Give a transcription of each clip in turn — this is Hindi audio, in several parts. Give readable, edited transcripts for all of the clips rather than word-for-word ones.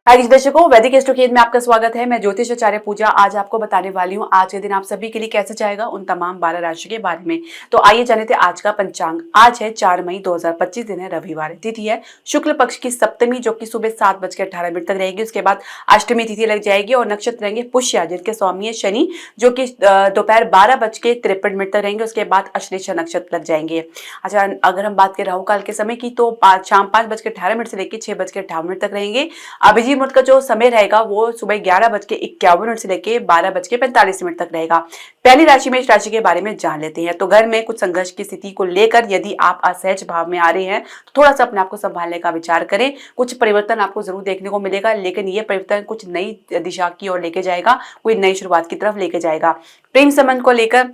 हाय दर्शकों, वैदिक एस्ट्रोखेद में आपका स्वागत है। मैं ज्योतिष आचार्य पूजा आज आपको बताने वाली हूँ आज के दिन आप सभी के लिए कैसे जाएगा उन तमाम 12 राशि के बारे में। तो आइए जाने थे आज का पंचांग। आज है 4 मई 2025, दिन है रविवार, तिथि है शुक्ल पक्ष की सप्तमी जो कि सुबह 7:18 तक रहेगी। उसके बाद अष्टमी तिथि लग जाएगी और नक्षत्र रहेंगे पुष्य जिनके स्वामी है शनि जो कि दोपहर 12:53 तक रहेंगे। उसके बाद अश्लेषा नक्षत्र लग जाएंगे। अच्छा, अगर हम बात करें राहु काल के समय की तो शाम 5:18 से लेकर 6:58 तक रहेंगे। अभिजीत मुहूर्त का जो समय रहेगा वो सुबह 11:51 से लेके 12:45 तक रहेगा। पहली राशि में इस राशि के बारे में जान लेते हैं। तो घर में कुछ संघर्ष की स्थिति को लेकर यदि आप असहज भाव में आ रहे हैं तो थोड़ा सा अपने आप को संभालने का विचार करें। कुछ परिवर्तन आपको जरूर देखने को मिलेगा, लेकिन ये परिवर्तन कुछ नई दिशा की ओर लेके जाएगा, कोई नई शुरुआत की तरफ लेके जाएगा। प्रेम संबंध को लेकर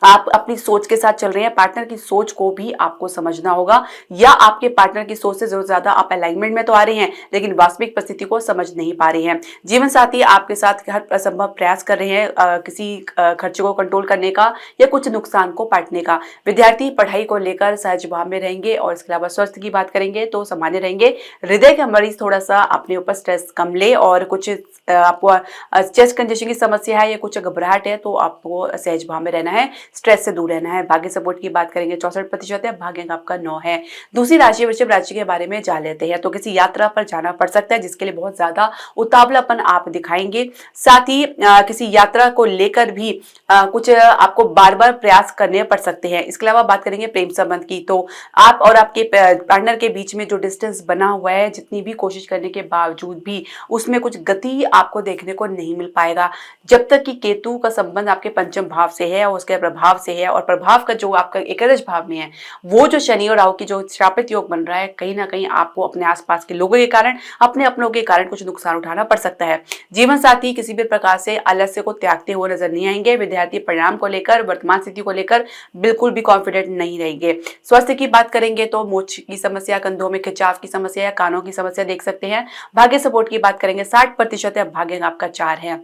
आप अपनी सोच के साथ चल रहे हैं, पार्टनर की सोच को भी आपको समझना होगा, या आपके पार्टनर की सोच से जरूर ज्यादा आप अलाइनमेंट में तो आ रहे हैं लेकिन वास्तविक परिस्थिति को समझ नहीं पा रहे हैं। जीवन साथी आपके साथ हर असंभव प्रयास कर रहे हैं किसी खर्चे को कंट्रोल करने का या कुछ नुकसान को पाटने का। विद्यार्थी पढ़ाई को लेकर सहज भाव में रहेंगे और इसके अलावा स्वास्थ्य की बात करेंगे तो सामान्य रहेंगे। हृदय का मरीज थोड़ा सा अपने ऊपर स्ट्रेस कम ले, और कुछ आपको चेस्ट कंजेशन की समस्या है या कुछ घबराहट है तो आपको सहज भाव में रहना है, स्ट्रेस से दूर रहना है। भाग्य सपोर्ट की बात करेंगे 64% है, भाग्य आपका 9 है। दूसरी राशि वृषभ राशि के बारे में जान लेते हैं। तो किसी यात्रा पर जाना पड़ सकता है जिसके लिए बहुत ज्यादा उतावलापन आप दिखाएंगे। साथ ही किसी यात्रा को लेकर भी कुछ आपको बार बार प्रयास करने पड़ सकते हैं। इसके अलावा बात करेंगे प्रेम संबंध की, तो आप और आपके पार्टनर के बीच में जो डिस्टेंस बना हुआ है, जितनी भी कोशिश करने के बावजूद भी उसमें कुछ गति आपको देखने को नहीं मिल पाएगा। जब तक कि केतु का संबंध आपके पंचम भाव से है और उसके प्रभाव से है, और प्रभाव का जो आपका एकादश भाव में है वो जो शनि और राहु की जो श्रापित योग बन रहा है, कहीं ना कहीं आपको अपने आसपास के लोगों के कारण, अपने अपनों के कारण कुछ नुकसान उठाना पड़ सकता है। जीवन साथी किसी भी प्रकार से आलस्य को त्यागते हुए नजर नहीं आएंगे। विद्यार्थी परिणाम को लेकर, वर्तमान स्थिति को लेकर बिल्कुल भी कॉन्फिडेंट नहीं रहेंगे। स्वास्थ्य की बात करेंगे तो मोच की समस्या, कंधों में खिंचाव की समस्या या कानों की समस्या देख सकते हैं। भाग्य सपोर्ट की बात करेंगे 60% है, भाग्य आपका 4 है।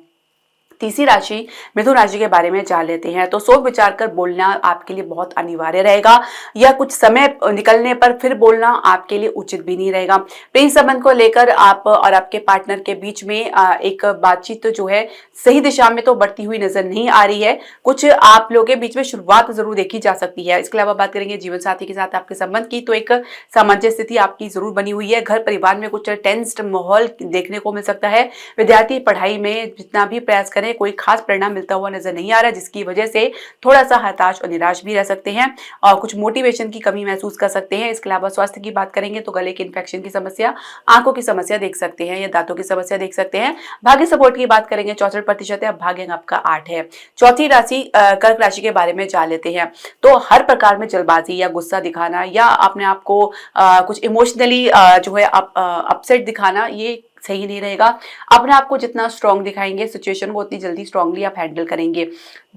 तीसरी राशि मिथुन राशि के बारे में जान लेते हैं। तो सोच विचार कर बोलना आपके लिए बहुत अनिवार्य रहेगा, या कुछ समय निकलने पर फिर बोलना आपके लिए उचित भी नहीं रहेगा। प्रेम संबंध को लेकर आप और आपके पार्टनर के बीच में एक बातचीत जो है सही दिशा में तो बढ़ती हुई नजर नहीं आ रही है। कुछ आप लोगों के बीच में शुरुआत जरूर देखी जा सकती है। इसके अलावा बात करेंगे जीवन साथी के साथ आपके संबंध की, तो एक सामंजस्य स्थिति आपकी जरूर बनी हुई है। घर परिवार में कुछ टेंस्ड माहौल देखने को मिल सकता है। विद्यार्थी पढ़ाई में जितना भी प्रयास करें कोई खास परिणाम मिलता हुआ नजर नहीं आ रहा, जिसकी वजह से थोड़ा सा हताश और निराश भी रह सकते हैं और कुछ मोटिवेशन की कमी महसूस कर सकते हैं। इसके अलावा स्वास्थ्य की बात करेंगे तो गले के इन्फेक्शन की समस्या, आंखों की समस्या देख सकते हैं या दांतों की समस्या देख सकते हैं। भाग्य सपोर्ट की बात करेंगे 64% है, भाग्य आपका 8 है। चौथी राशि कर्क राशि के बारे में जान लेते हैं। तो हर प्रकार में जल्दबाजी या गुस्सा दिखाना या अपने आप को कुछ इमोशनली जो है अपसेट दिखाना, ये सही नहीं रहेगा। अपने आप को जितना स्ट्रांग दिखाएंगे सिचुएशन को उतनी जल्दी स्ट्रांगली आप हैंडल करेंगे।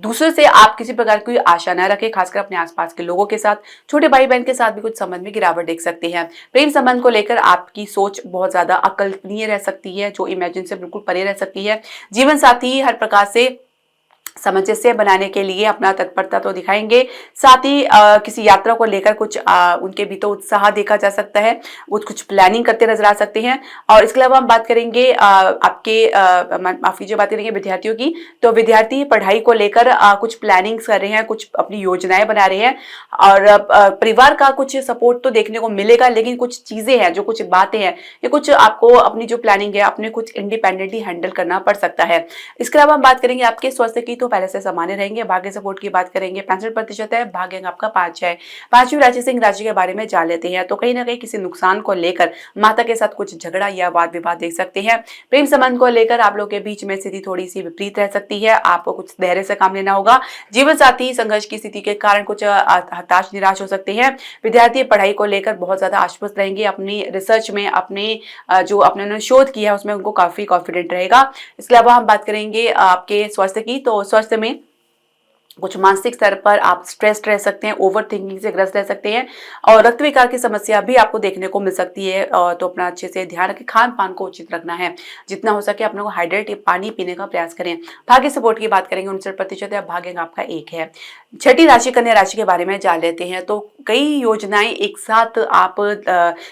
दूसरे से आप किसी प्रकार की आशा न रखें, खासकर अपने आसपास के लोगों के साथ। छोटे भाई बहन के साथ भी कुछ संबंध में गिरावट देख सकते हैं। प्रेम संबंध को लेकर आपकी सोच बहुत ज्यादा अकल्पनीय रह सकती है, जो इमेजिन से बिल्कुल परे रह सकती है। जीवन साथी हर प्रकार से सामंजस्य बनाने के लिए अपना तत्परता तो दिखाएंगे। साथ ही किसी यात्रा को लेकर कुछ उनके भी तो उत्साह देखा जा सकता है, वो कुछ प्लानिंग करते नजर आ सकते हैं। और इसके अलावा हम बात करेंगे आपके माफ कीजिए बात करेंगे विद्यार्थियों की, तो विद्यार्थी पढ़ाई को लेकर कुछ प्लानिंग्स कर रहे हैं, कुछ अपनी योजनाएं बना रहे हैं और परिवार का कुछ सपोर्ट तो देखने को मिलेगा, लेकिन कुछ चीजें हैं, जो कुछ बातें हैं, ये कुछ आपको अपनी जो प्लानिंग है अपने कुछ इंडिपेंडेंटली हैंडल करना पड़ सकता है। इसके अलावा हम बात करेंगे आपके स्वास्थ्य की, तो पहले से सामान्य रहेंगे। भाग्य सपोर्ट की बात करेंगे 65% है, भाग्य आपका 5 है। पांचवी राशि सिंह राशि के बारे में जान लेते हैं। तो कहीं ना कहीं किसी नुकसान को लेकर माता के साथ कुछ झगड़ा या वाद विवाद देख सकते हैं। प्रेम संबंध को लेकर आप लोगों के बीच में स्थिति थोड़ी सी विपरीत रह सकती है, आपको कुछ धैर्य से काम लेना होगा। जीवन साथी संघर्ष की स्थिति के कारण कुछ हताश निराश हो सकते हैं। विद्यार्थी पढ़ाई को लेकर बहुत ज्यादा आश्वस्त रहेंगे, अपनी रिसर्च में अपने जो अपने शोध किया है उसमें उनको काफी कॉन्फिडेंट रहेगा। इसके अलावा हम बात करेंगे आपके स्वास्थ्य की, तो स्वास्थ्य में कुछ मानसिक स्तर पर आप स्ट्रेस्ड रह सकते हैं, ओवर थिंकिंग से ग्रस्त रह सकते हैं और रक्त विकार की समस्या भी आपको देखने को मिल सकती है। तो अपना अच्छे से ध्यान रखें, खान पान को उचित रखना है, जितना हो सके अपने को हाइड्रेट पानी पीने का प्रयास करें। भाग्य सपोर्ट की बात करेंगे 59% है, भाग्य आपका 1 है। छठी राशि कन्या राशि के बारे में जान लेते हैं। तो कई योजनाएं एक साथ आप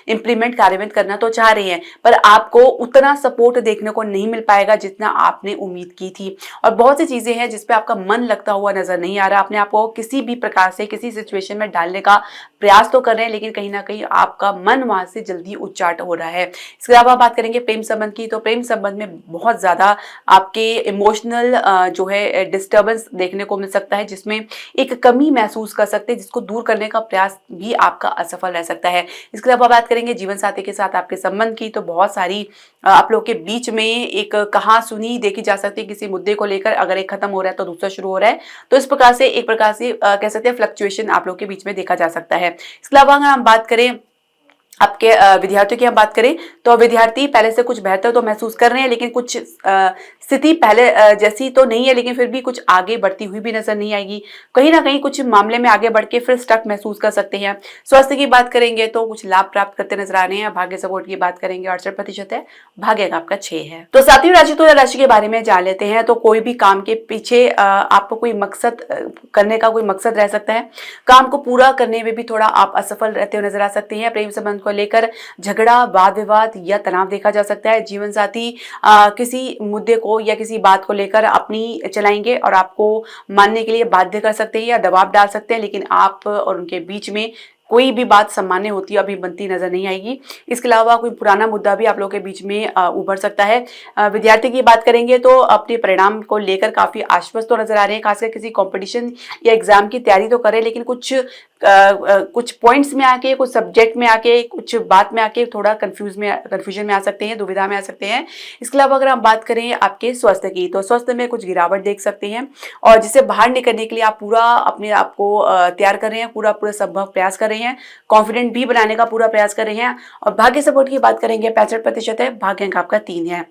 इम्प्लीमेंट कार्यान्वित करना तो चाह रहे हैं, पर आपको उतना सपोर्ट देखने को नहीं मिल पाएगा जितना आपने उम्मीद की थी और बहुत सी चीजें हैं जिसपे आपका मन लगता हुआ नजर नहीं आ रहा। अपने आप को किसी भी प्रकार से किसी सिचुएशन में डालने का प्रयास तो कर रहे हैं, लेकिन कहीं ना कहीं आपका मन वहां से जल्दी उच्चाट हो रहा है। इसके अलावा बात करेंगे प्रेम संबंध की। तो प्रेम संबंध में बहुत ज्यादा आपके इमोशनल जो है डिस्टर्बेंस देखने को मिल सकता है, जिसमें एक कमी महसूस कर सकते हैं, जिसको दूर करने का प्रयास भी आपका असफल रह सकता है। इसके अलावा बात करेंगे जीवन साथी के साथ आपके संबंध की। तो बहुत सारी आप लोग के बीच में एक कहा सुनी देखी जा सकती है किसी मुद्दे को लेकर। अगर एक खत्म हो रहा है तो दूसरा शुरू हो रहा है, तो इस प्रकार से एक प्रकार से कह सकते हैं फ्लक्चुएशन आप लोग के बीच में देखा जा सकता है। इसके अलावा अगर हम बात करें आपके विद्यार्थियों की हम बात करें, तो विद्यार्थी पहले से कुछ बेहतर तो महसूस कर रहे हैं, लेकिन कुछ स्थिति पहले जैसी तो नहीं है, लेकिन फिर भी कुछ आगे बढ़ती हुई भी नजर नहीं आएगी। कहीं ना कहीं कुछ मामले में आगे बढ़ के फिर स्टक महसूस कर सकते हैं। स्वास्थ्य की बात करेंगे तो कुछ लाभ प्राप्त करते नजर आ रहे हैं। भाग्य सपोर्ट की बात करेंगे 68% है, भाग्य का आपका 6 है। तो सातवीं राशि तुला राशि के बारे में जान लेते हैं। तो कोई भी काम के पीछे आपको कोई मकसद करने का कोई मकसद रह सकता है, काम को पूरा करने में भी थोड़ा आप असफल रहते हुए नजर आ सकते हैं। प्रेम संबंध को लेकर झगड़ा, वाद विवाद या तनाव देखा जा सकता है। जीवन साथी किसी मुद्दे को या किसी बात को लेकर अपनी चलाएंगे और आपको मानने के लिए बाध्य कर सकते हैं या दबाव डाल सकते हैं, लेकिन आप और उनके बीच में कोई भी बात सामान्य होती अभी बनती नजर नहीं आएगी। इसके अलावा कोई पुराना मुद्दा भी आप लोगों के बीच में उभर सकता है। विद्यार्थी की बात करेंगे तो अपने परिणाम को लेकर काफी आश्वस्त तो नजर आ रहे हैं, खासकर किसी कंपटीशन या एग्जाम की तैयारी तो करें, लेकिन कुछ पॉइंट्स में आके, कुछ सब्जेक्ट में आके, कुछ बात में आके थोड़ा कंफ्यूजन में आ सकते हैं, दुविधा में आ सकते हैं। इसके अलावा अगर हम बात करें आपके स्वास्थ्य की, तो स्वास्थ्य में कुछ गिरावट देख सकते हैं और जिसे बाहर निकलने के लिए आप पूरा अपने आप को तैयार कर रहे हैं, पूरा संभव प्रयास कर रहे हैं, कॉन्फिडेंट भी बनाने का पूरा प्रयास कर रहे हैं। और भाग्य सपोर्ट की बात करेंगे 65% है, भाग्य अंक आपका 3 है।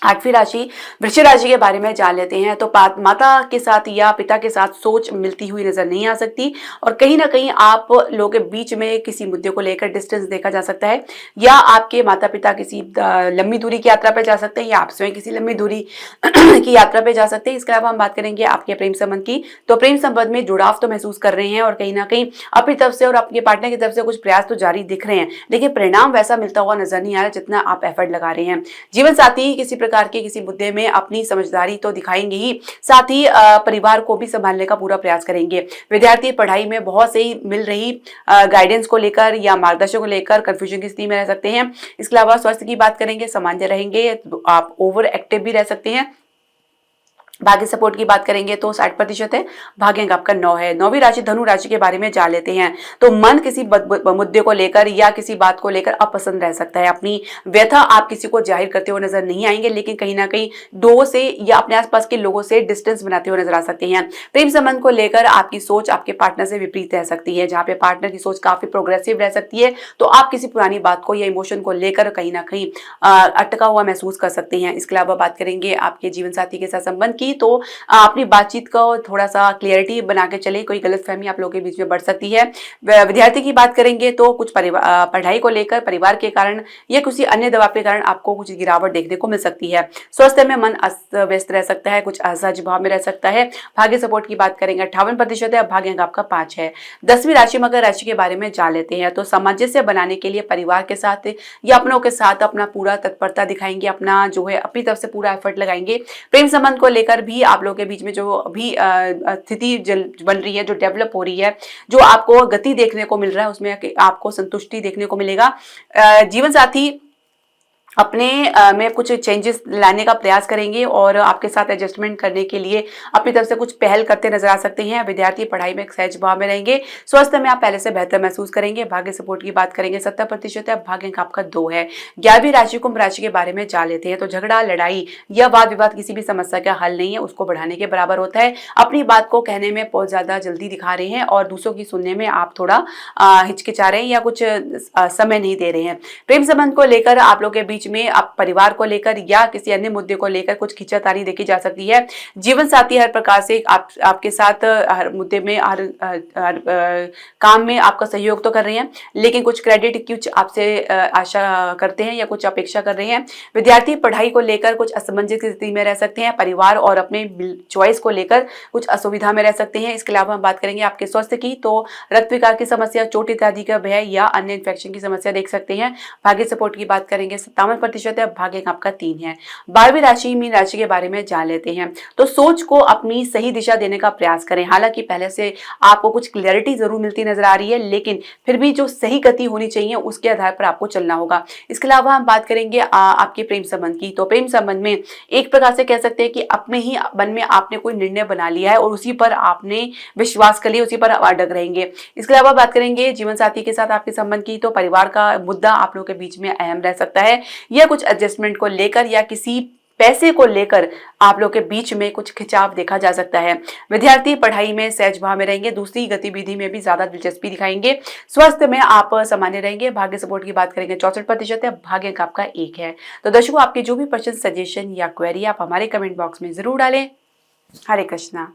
आठवीं राशि वृश्चिक राशि के बारे में जान लेते हैं। तो माता के साथ या पिता के साथ सोच मिलती हुई नजर नहीं आ सकती और कहीं ना कहीं आप लोगों के बीच में किसी मुद्दे को लेकर डिस्टेंस देखा जा सकता है, या आपके माता पिता किसी लंबी दूरी की यात्रा पर जा सकते हैं या आप स्वयं किसी लंबी दूरी की यात्रा पर जा सकते हैं। इसके अलावा हम बात करेंगे आपके प्रेम संबंध की। तो प्रेम संबंध में जुड़ाव तो महसूस कर रहे हैं और कहीं ना कहीं अपनी तरफ से और अपने पार्टनर की तरफ से कुछ प्रयास तो जारी दिख रहे हैं, लेकिन परिणाम वैसा मिलता हुआ नजर नहीं आ रहा जितना आप एफर्ट लगा रहे हैं। जीवन साथी किसी प्रकार के किसी मुद्दे में अपनी समझदारी तो दिखाएंगे ही, साथ ही परिवार को भी संभालने का पूरा प्रयास करेंगे। विद्यार्थी पढ़ाई में बहुत सही मिल रही गाइडेंस को लेकर या मार्गदर्शन को लेकर कंफ्यूजन की स्थिति में रह सकते हैं। इसके अलावा स्वास्थ्य की बात करेंगे, सामान्य रहेंगे, आप ओवर एक्टिव भी रह सकते हैं। भाग्य सपोर्ट की बात करेंगे तो 60% है, भाग्य अंक आपका 9 है। नौवीं राशि धनु राशि के बारे में जान लेते हैं। तो मन किसी मुद्दे को लेकर या किसी बात को लेकर अपसंद रह सकता है। अपनी व्यथा आप किसी को जाहिर करते हुए नजर नहीं आएंगे, लेकिन कहीं ना कहीं लोगों से या अपने आसपास के लोगों से डिस्टेंस बनाते हुए नजर आ सकते हैं। प्रेम संबंध को लेकर आपकी सोच आपके पार्टनर से विपरीत रह सकती है। जहां पे पार्टनर की सोच काफी प्रोग्रेसिव रह सकती है, तो आप किसी पुरानी बात को या इमोशन को लेकर कहीं ना कहीं अटका हुआ महसूस कर सकते हैं। इसके अलावा बात करेंगे आपके जीवन साथी के साथ संबंध की। तो अपनी बातचीत को थोड़ा सा क्लियरिटी बना के चले, कोई गलतफहमी आप लोगों के बीच में बढ़ सकती है। विद्यार्थी की बात करेंगे तो कुछ पढ़ाई को लेकर परिवार के कारण या किसी अन्य दबाव के कारण आपको कुछ गिरावट देखने को मिल सकती है। स्वास्थ्य में मन अस्त व्यस्त रह सकता है, कुछ असहज भाव में रह सकता है। भाग्य सपोर्ट की बात करेंगे 58% है, भाग्य अंक आपका 5 है। 10वीं राशि मकर राशि के बारे में जान लेते हैं। तो सामंजस्य बनाने के लिए परिवार के साथ या अपनों के साथ अपना पूरा तत्परता दिखाएंगे, अपना जो है अपनी तरफ से पूरा एफर्ट लगाएंगे। प्रेम संबंध को लेकर भी आप लोगों के बीच में जो अभी स्थिति बन रही है, जो डेवलप हो रही है, जो आपको गति देखने को मिल रहा है, उसमें आपको संतुष्टि देखने को मिलेगा। जीवन साथी अपने में कुछ चेंजेस लाने का प्रयास करेंगे और आपके साथ एडजस्टमेंट करने के लिए अपनी तरफ से कुछ पहल करते नजर आ सकते हैं। विद्यार्थी पढ़ाई में एक सहज भाव में रहेंगे। स्वास्थ्य में आप पहले से बेहतर महसूस करेंगे। भाग्य सपोर्ट की बात करेंगे 70% है, भाग्य अंक आपका 2 है। 11वीं राशि कुंभ राशि के बारे में जान लेते हैं। तो झगड़ा, लड़ाई या वाद विवाद किसी भी समस्या का हल नहीं है, उसको बढ़ाने के बराबर होता है। अपनी बात को कहने में बहुत ज्यादा जल्दी दिखा रहे हैं और दूसरों की सुनने में आप थोड़ा हिचकिचा रहे हैं या कुछ समय नहीं दे रहे हैं। प्रेम संबंध को लेकर आप लोग के बीच बीच में आप परिवार को लेकर या किसी अन्य मुद्दे को लेकर कुछ खींचातानी देखी जा सकती है। जीवन साथी हर प्रकार से आपके साथ हर मुद्दे में हर काम में आपका सहयोग तो कर रहे हैं, लेकिन कुछ क्रेडिट कुछ आपसे आशा करते हैं या कुछ अपेक्षा कर रहे हैं। विद्यार्थी पढ़ाई को लेकर कुछ असमंजस की स्थिति में रह सकते हैं। परिवार और अपने चॉइस को लेकर कुछ असुविधा में रह सकते हैं। इसके अलावा हम बात करेंगे आपके स्वास्थ्य की, तो रक्त विकार की समस्या, चोट इत्यादि का भय या अन्य इन्फेक्शन की समस्या देख सकते हैं। भाग्य सपोर्ट की बात करेंगे 57% है, भाग्य आपका 3 है। 12वीं राशि मीन राशि के बारे में जान लेते हैं। तो सोच को अपनी सही दिशा देने का प्रयास करें। हालांकि पहले से आपको कुछ क्लैरिटी जरूर मिलती नजर आ रही है, लेकिन फिर भी जो सही गति होनी चाहिए उसके आधार पर आपको चलना होगा। इसके अलावा हम बात करेंगे आपके प्रेम संबंध की। तो प्रेम संबंध में एक प्रकार से कह सकते हैं कि अपने ही मन में आपने कोई निर्णय बना लिया है और उसी पर आपने विश्वास कर लिया, उसी पर अडग रहेंगे। इसके अलावा बात करेंगे जीवन साथी के साथ आपके संबंध की। तो परिवार का मुद्दा आप लोगों के बीच में अहम रह सकता है, या कुछ एडजस्टमेंट को लेकर या किसी पैसे को लेकर आप लोग के बीच में कुछ खिंचाव देखा जा सकता है। विद्यार्थी पढ़ाई में सहज भाव में रहेंगे, दूसरी गतिविधि में भी ज्यादा दिलचस्पी दिखाएंगे। स्वास्थ्य में आप सामान्य रहेंगे। भाग्य सपोर्ट की बात करेंगे 64% है, भाग्य का आपका 1 है। तो दर्शकों, आपके जो भी प्रश्न, सजेशन या क्वेरी आप हमारे कमेंट बॉक्स में जरूर डालें। हरे कृष्णा।